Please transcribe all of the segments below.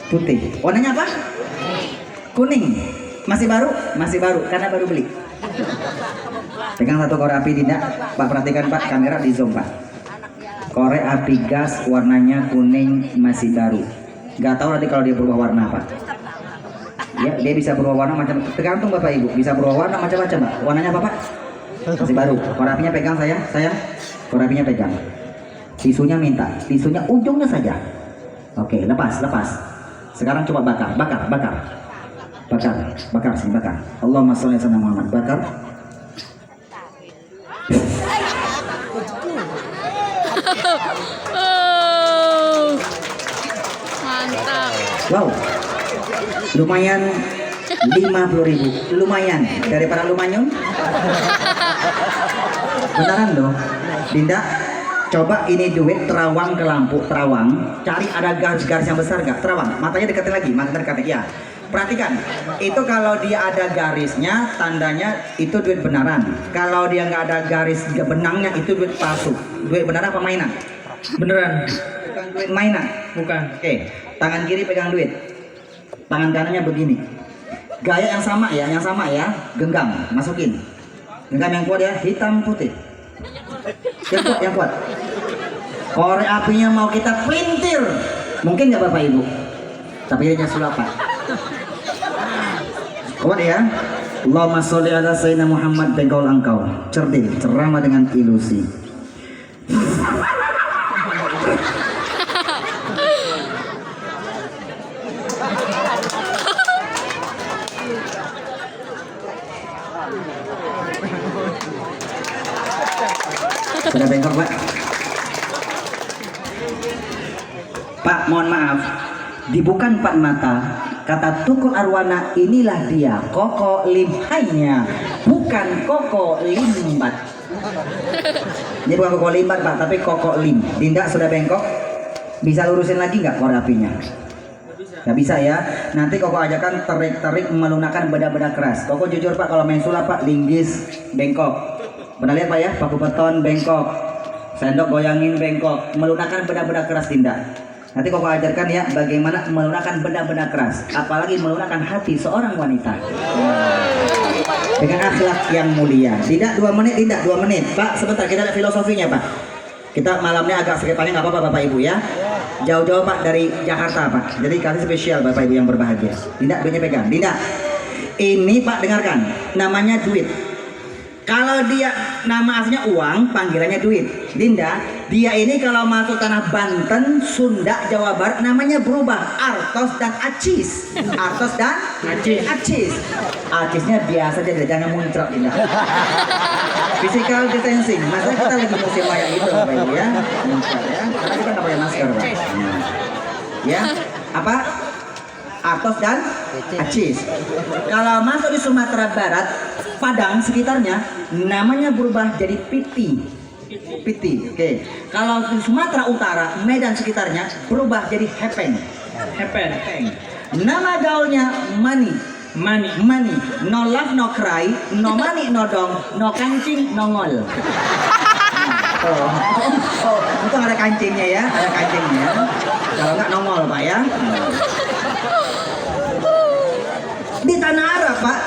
Putih. Warnanya apa? Kuning. Masih baru? Masih baru karena baru beli. Pegang satu korek api Dinda. Pak perhatikan Pak, kamera di zoom Pak. Korek api gas warnanya kuning masih baru. Gak tahu nanti kalau dia berubah warna apa. Ya, dia bisa berubah warna macam, tergantung Bapak Ibu. Bisa berubah warna macam-macam Pak. Warnanya apa Pak? Masih baru. Korek apinya pegang sayang. Korek apinya pegang. Tisunya minta. Tisunya ujungnya saja. Oke, lepas. Sekarang coba bakar. Sini bakar. Allahumma sholli ala Muhammad. Bakar. Oh, mantap. Wow, lumayan 50.000. Lumayan daripada lumanyun. Beneran loh, Dinda. Coba ini duit terawang ke lampu terawang, cari ada garis-garis yang besar gak? Terawang, matanya deketin lagi, mata deketin. Ya, perhatikan, itu kalau dia ada garisnya, tandanya itu duit beneran. Kalau dia nggak ada garis benangnya, itu duit palsu. Duit beneran apa mainan? Beneran. Bukan duit mainan. Bukan. Oke, tangan kiri pegang duit, tangan kanannya begini. Gaya yang sama ya, genggam, masukin. Genggam yang kuat ya, hitam putih. Yang kuat. Korek apinya mau kita pelintir. Mungkin nggak Bapak Ibu? Tapi hanya sulapan. Kuat ya. Allahumma sholli ala sayyidina Muhammad. Bengkol engkau cerdik, ceramah dengan ilusi. Sudah bengkok Pak. Pak mohon maaf, dibuka 4 mata. Kata Tukul Arwana, inilah dia Koko Limhainya, bukan Koko Limbat. Ini bukan Koko Limbat Pak, tapi Koko Lim. Dinda sudah bengkok. Bisa lurusin lagi nggak korek apinya? Nggak bisa ya. Nanti Koko ajakan terik-terik melunakan beda-beda keras. Koko jujur Pak, kalau main sulap Pak, linggis bengkok. Pernah lihat Pak ya, paku beton bengkok, sendok goyangin bengkok, melunakan benda-benda keras Dinda. Nanti Koko ajarkan ya bagaimana melunakan benda-benda keras, apalagi melunakan hati seorang wanita dengan akhlak yang mulia. Dinda 2 menit, Dinda 2 menit. Pak sebentar kita lihat filosofinya Pak. Kita malamnya agak sedikit panjang, nggak apa-apa Bapak Ibu ya. Jauh-jauh Pak dari Jakarta Pak. Jadi kali spesial Bapak Ibu yang berbahagia. Dinda duitnya pegang. Dinda, ini Pak dengarkan, namanya duit. Kalau dia nama aslinya uang, panggilannya duit. Dinda, dia ini kalau masuk tanah Banten, Sunda, Jawa Barat namanya berubah, Artos dan Acis. Artos dan Acis. Acisnya biasa aja, jangan muncrat Dinda. Physical distancing. Masalah kita lagi musim kayak gitu Bapak Ibu ya. Muncrat ya. Karena kita nggak pakai masker Pak. Ya, apa? Artos dan Acis. Kalau masuk di Sumatera Barat, Padang sekitarnya namanya berubah jadi Piti. Oke. Kalau di Sumatera Utara, Medan sekitarnya berubah jadi Hepeng. Nama gaulnya Money. No love, no cry, no money, no dong, no kancing, no ngol. Untung ada kancingnya ya, Kalau nggak nongol Pak ya. Di tanah Arab Pak,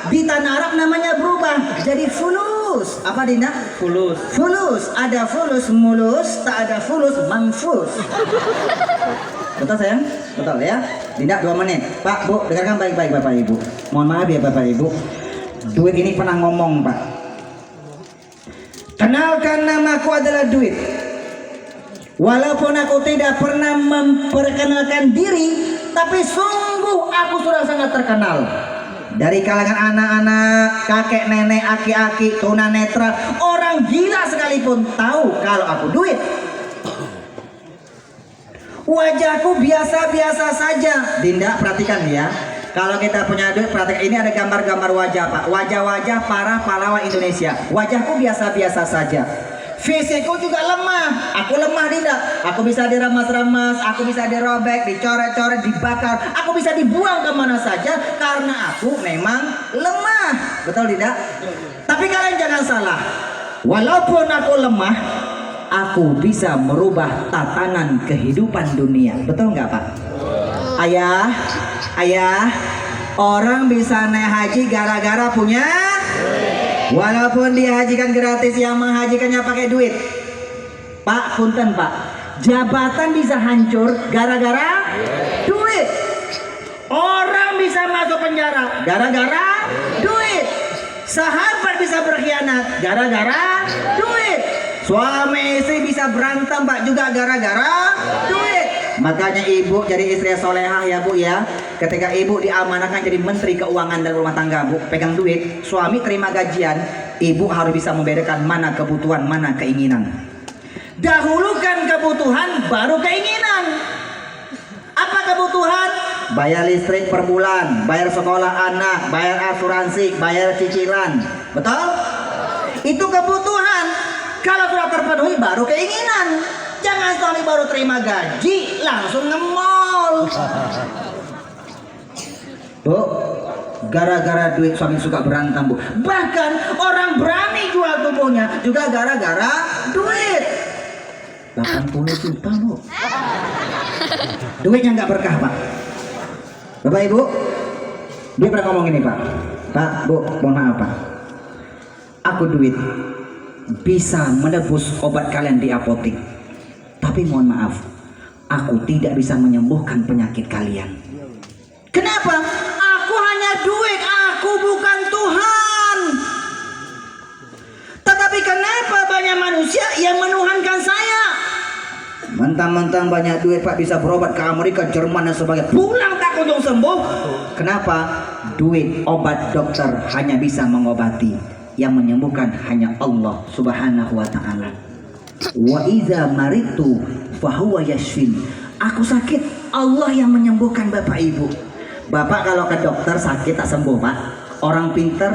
di tanah Arab namanya berubah jadi fulus. Apa Dinda? Fulus. Ada fulus mulus, tak ada fulus manfus. Betul sayang? Betul ya. Dinda 2 menit. Pak Bu dengarkan baik-baik Bapak Ibu. Mohon maaf ya Bapak Ibu. Duit ini pernah ngomong Pak. Kenalkan namaku adalah duit. Walaupun aku tidak pernah memperkenalkan diri, tapi sungguh aku sudah sangat terkenal. Dari kalangan anak-anak, kakek, nenek, aki-aki, tunanetra, orang gila sekalipun tahu kalau aku duit. Wajahku biasa-biasa saja. Dinda perhatikan ya. Kalau kita punya duit, perhatikan ini ada gambar-gambar wajah Pak. Wajah-wajah para pahlawan Indonesia. Wajahku biasa-biasa saja. Fisikku juga lemah. Aku lemah Dinda. Aku bisa diremas-remas, aku bisa dirobek, dicoret-coret, dibakar. Aku bisa dibuang kemana saja karena aku memang lemah. Betul Dinda? Tapi kalian jangan salah. Walaupun aku lemah, aku bisa merubah tatanan kehidupan dunia. Betul nggak Pak? Ayah, ayah, orang bisa naik haji gara-gara punya, walaupun dihajikan gratis, yang menghajikannya pakai duit. Pak, punten Pak, jabatan bisa hancur gara-gara duit. Orang bisa masuk penjara gara-gara duit. Sahabat bisa berkhianat gara-gara duit. Suami istri bisa berantem Pak juga gara-gara duit. Makanya ibu jadi istri solehah ya Bu ya. Ketika ibu diamanahkan jadi menteri keuangan dan rumah tangga, Bu pegang duit, suami terima gajian, ibu harus bisa membedakan mana kebutuhan, mana keinginan. Dahulukan kebutuhan baru keinginan. Apa kebutuhan? Bayar listrik per bulan, bayar sekolah anak, bayar asuransi, bayar cicilan. Betul? Itu kebutuhan. Kalau sudah terpenuhi baru keinginan. Jangan suami baru terima gaji langsung nge-mall. Bu, gara-gara duit suami suka berantem Bu. Bahkan orang berani jual tubuhnya juga gara-gara duit. 80 juta Bu. Duitnya nggak berkah Pak. Bapak Ibu, dia pernah ngomong ini Pak. Pak, Bu, mohon maaf Pak. Aku duit bisa menebus obat kalian di apotek. Tapi mohon maaf, aku tidak bisa menyembuhkan penyakit kalian. Kenapa? Aku hanya duit, aku bukan Tuhan. Tetapi kenapa banyak manusia yang menuhankan saya? Mentang-mentang banyak duit Pak bisa berobat ke Amerika, Jerman dan sebagainya, pulang tak kunjung sembuh. Kenapa? Duit, obat, dokter hanya bisa mengobati, yang menyembuhkan hanya Allah Subhanahu wa ta'ala. Wa idza maritu fahuwa yashfin. Aku sakit, Allah yang menyembuhkan Bapak Ibu. Bapak kalau ke dokter sakit tak sembuh Pak. Orang pinter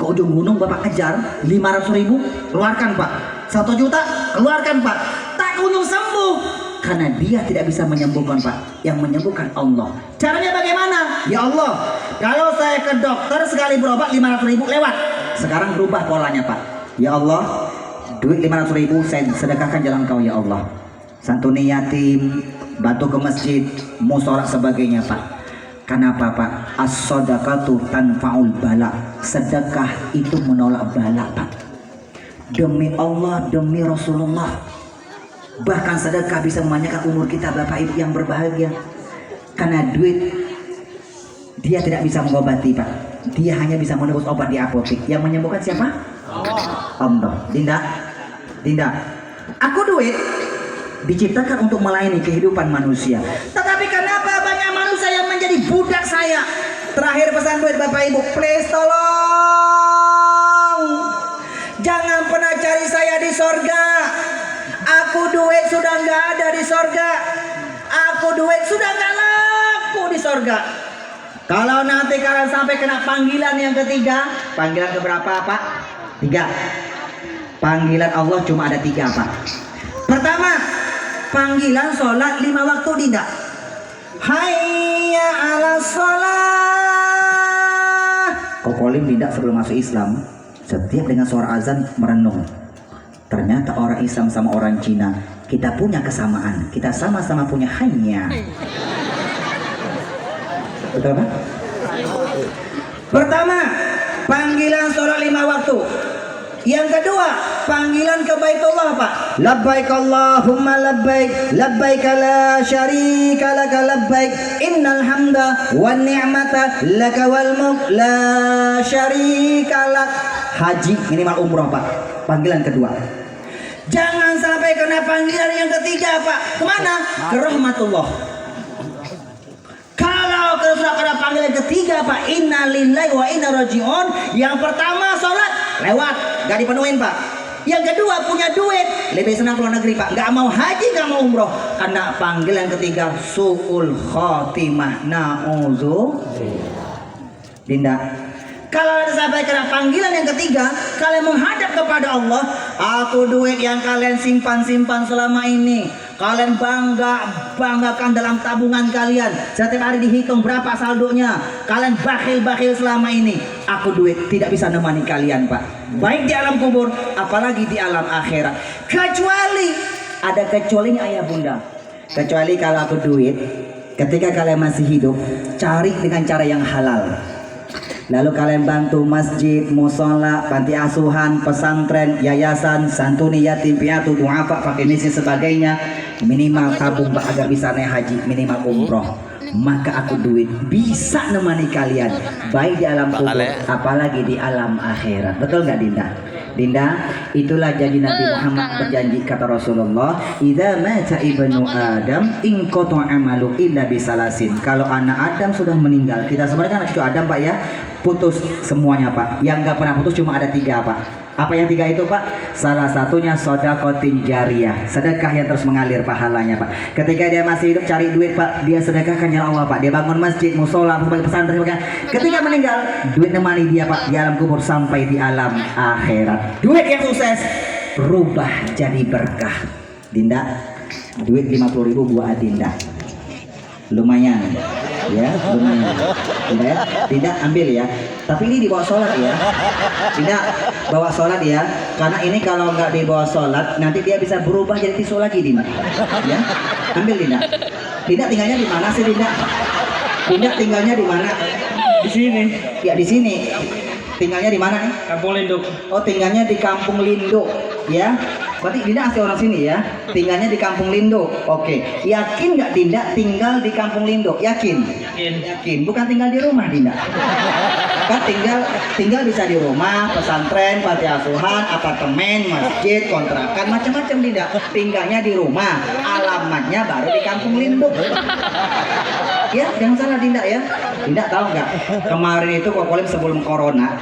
ke ujung gunung Bapak kejar 500.000 keluarkan Pak. 1 juta keluarkan Pak. Tak kunjung sembuh karena dia tidak bisa menyembuhkan Pak. Yang menyembuhkan Allah. Caranya bagaimana? Ya Allah, kalau saya ke dokter sekali berobat 500.000 lewat. Sekarang berubah polanya Pak. Ya Allah, duit 500.000 saya sedekahkan jalan Kau ya Allah. Santuni yatim, bantu ke masjid, musola sebagainya Pak. Kenapa Pak? As-sadaqatu tanfa'ul bala. Sedekah itu menolak bala Pak. Demi Allah, demi Rasulullah. Bahkan sedekah bisa memanjangkan umur kita Bapak Ibu yang berbahagia. Karena duit dia tidak bisa mengobati Pak. Dia hanya bisa menebus obat di apotek. Yang menyembuhkan siapa? Allah. Dinda, Dinda, aku duit diciptakan untuk melayani kehidupan manusia. Tetapi kenapa banyak manusia yang menjadi budak saya? Terakhir pesan duit Bapak Ibu, please tolong jangan pernah cari saya di sorga. Aku duit sudah nggak ada di sorga. Aku duit sudah nggak laku di sorga. Kalau nanti kalian sampai kena panggilan yang ketiga, panggilan keberapa Pak? 3. Panggilan Allah cuma ada 3 Pak. Pertama, panggilan sholat 5 waktu Dinda. Hayya ala sholat. Kokolim Dinda sebelum masuk Islam, setiap dengan suara azan merenung. Ternyata orang Islam sama orang Cina, kita punya kesamaan. Kita sama-sama punya hayya. Betul Pak? Pertama, panggilan sholat 5 waktu. Yang kedua, panggilan ke Baitullah Pak. Labbaik Allahumma labbaik, labbaik la syarika laka labbaik, innal hamda wan ni'mata laka wal mulk la syarika lak. Haji minimal umroh Pak. Panggilan kedua. Jangan sampai kena panggilan yang ketiga Pak. Kemana? Ke rahmatullah. Kalau sudah kena panggilan ketiga Pak, inna lillahi wa inna raji'un. Yang pertama sholat lewat, gak dipenuhin Pak. Yang kedua punya duit, lebih senang keluar negeri Pak. Gak mau haji, gak mau umroh. Karena panggilan ketiga su'ul khotimah. Dinda, kalau sampai kena panggilan yang ketiga, kalian menghadap kepada Allah. Aku duit yang kalian simpan-simpan selama ini, kalian banggakan dalam tabungan kalian. Setiap hari dihitung berapa saldonya. Kalian bakhil-bakhil selama ini. Aku duit tidak bisa nemani kalian Pak. Baik di alam kubur, apalagi di alam akhirat. Kecuali, ada kecualinya ayah bunda. Kecuali kalau aku duit ketika kalian masih hidup, cari dengan cara yang halal. Lalu kalian bantu masjid, musola, panti asuhan, pesantren, yayasan, santuni yatim piatu, duafa, pakai misi sebagainya. Minimal tabung agar bisa naik haji, minimal umroh. Maka aku duit bisa nemani kalian baik di alam kubur apalagi di alam akhirat. Betul nggak Dinda? Dinda, itulah janji Nabi Muhammad berjanji, kata Rasulullah, idza mata ibnu Adam in qata amalu illa bisalasin. Kalau anak Adam sudah meninggal, kita sebenarnya anak cucu Adam Pak ya, putus semuanya Pak. Yang nggak pernah putus cuma ada 3 Pak. Apa yang 3 itu Pak? Salah satunya sedekahun jariyah, sedekah yang terus mengalir pahalanya Pak. Ketika dia masih hidup cari duit Pak, dia sedekahkan ya Allah Pak. Dia bangun masjid, musola, pesantren. Ketika meninggal, duit nemani dia Pak di alam kubur sampai di alam akhirat. Duit yang sukses berubah jadi berkah. Dinda, duit 50.000 buat Dinda. Lumayan ya, lumayan. Dinda, Dinda ambil ya. Tapi ini dibawa sholat ya. Dinda bawa sholat ya. Karena ini kalau nggak dibawa sholat, nanti dia bisa berubah jadi tisu lagi Dinda. Ya, ambil Dinda. Dinda tinggalnya di mana sih Dinda? Dinda tinggalnya di mana? Di sini. Ya di sini. Tinggalnya di mana nih? Kampung Linduk. Oh, tinggalnya di Kampung Linduk, ya. Berarti Dinda asli orang sini ya. Tinggalnya di Kampung Linduk. Oke. Yakin nggak Dinda tinggal di Kampung Linduk? Yakin? Yakin. Bukan tinggal di rumah Dinda. Kan tinggal bisa di rumah, pesantren, panti asuhan, apartemen, masjid, kontrakan, macam-macam Dinda. Tinggalnya di rumah, alamatnya baru di Kampung Linduk. Ya, jangan salah Dinda ya. Dinda tahu nggak? Kemarin itu Kokolim sebelum corona,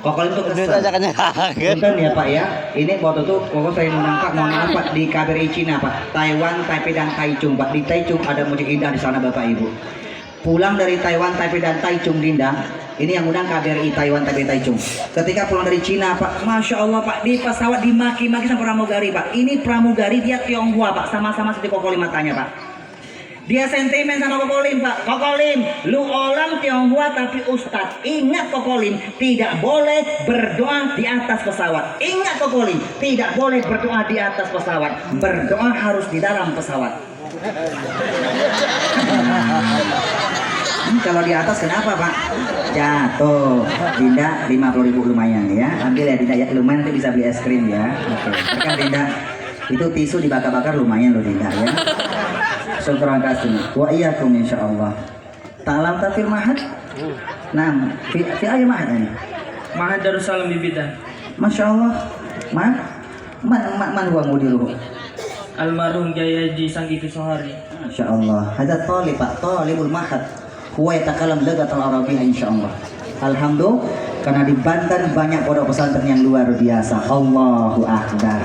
Kokolim tuh kesel. Bukan ya Pak ya. Ini waktu itu Kokolim sering nampak mau nampak di KBRI Cina Pak, Taiwan, Taipei dan Taichung Pak. Di Taichung ada musik indah di sana Bapak Ibu. Pulang dari Taiwan, Taipei dan Taichung Dinda. Ini yang undang KBRI Taiwan, Taipei, Taichung. Ketika pulang dari Cina Pak, Masya Allah Pak, di pesawat dimaki-maki sama pramugari Pak. Ini pramugari dia Tionghoa Pak, sama-sama seperti Kokolim matanya Pak. Dia sentimen sama Kokolim Pak. Kokolim, lu orang Tionghoa tapi Ustadz. Ingat Kokolim, tidak boleh berdoa di atas pesawat. Ingat Kokolim, tidak boleh berdoa di atas pesawat. Berdoa harus di dalam pesawat. Kalau di atas kenapa Pak? Jatuh. Dinda 50.000 lumayan ya. Ambil ya Dinda ya, lumayan nanti bisa beli es krim ya. Oke. Kan Dinda, itu tisu dibakar-bakar lumayan loh Dinda ya. Syukuran kasih. Wa iyyakum insyaallah. Ta'lam tafil mahad? Naam, fi ayy mahad ini? Mahad Darussalam Bibidan. Masya Allah. Man huwa mudiruhu? Almarhum Jayaji Sanggiti Sohari. Masya Allah. Hadza talib Pak, talibul mahad. Huwa yatakalam lughatal arabiyyah insyaallah. Alhamdulillah, karena di Banten banyak pondok pesantren yang luar biasa. Allahu akbar.